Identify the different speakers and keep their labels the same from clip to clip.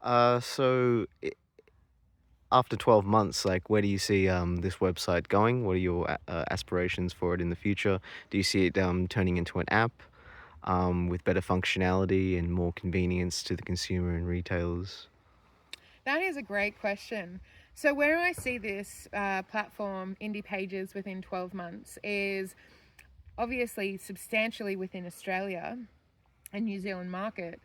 Speaker 1: So after 12 months, like, where do you see this website going? What are your aspirations for it in the future? Do you see it turning into an app with better functionality and more convenience to the consumer and retailers?
Speaker 2: That is a great question. So, where I see this platform, Indie Pages, within 12 months is obviously substantially within Australia and New Zealand market.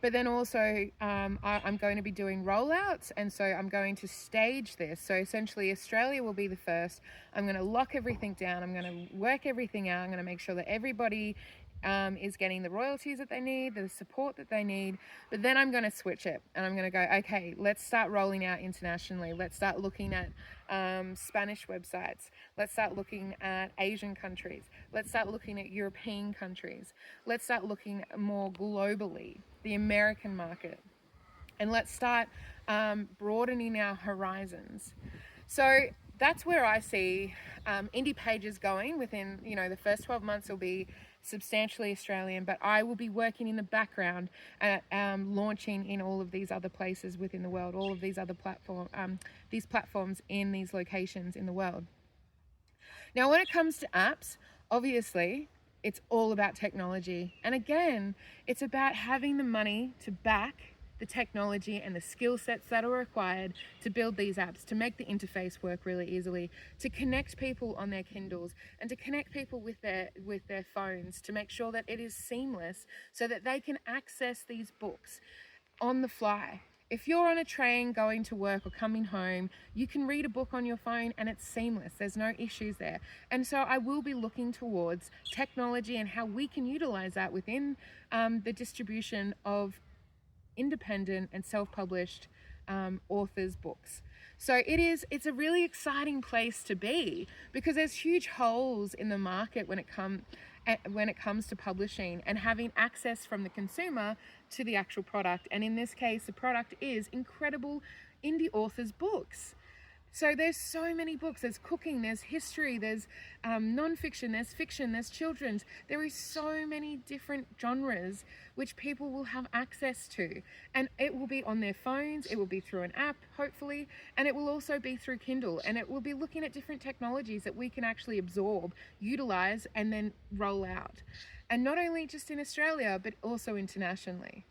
Speaker 2: But then also, I'm going to be doing rollouts, and so I'm going to stage this. So essentially, Australia will be the first. I'm going to lock everything down. I'm going to work everything out. I'm going to make sure that everybody is getting the royalties that they need, the support that they need. But then I'm going to switch it, and I'm going to go, okay, let's start rolling out internationally. Let's start looking at Spanish websites. Let's start looking at Asian countries. Let's start looking at European countries. Let's start looking more globally, the American market. And let's start broadening our horizons. So that's where I see Indie Pages going within, the first 12 months will be substantially Australian, but I will be working in the background at launching in all of these other places within the world, all of these other these platforms in these locations in the world. Now, when it comes to apps, obviously, it's all about technology. And again, it's about having the money to back the technology and the skill sets that are required to build these apps, to make the interface work really easily, to connect people on their Kindles and to connect people with their phones, to make sure that it is seamless so that they can access these books on the fly. If you're on a train going to work or coming home, you can read a book on your phone and it's seamless. There's no issues there. And so I will be looking towards technology and how we can utilize that within the distribution of independent and self-published authors' books. So it's a really exciting place to be because there's huge holes in the market when it comes to publishing and having access from the consumer to the actual product. And in this case, the product is incredible indie authors' books. So there's so many books. There's cooking, there's history, there's non-fiction, there's fiction, there's children's. There is so many different genres which people will have access to. And it will be on their phones, it will be through an app, hopefully, and it will also be through Kindle. And it will be looking at different technologies that we can actually absorb, utilize, and then roll out. And not only just in Australia, but also internationally.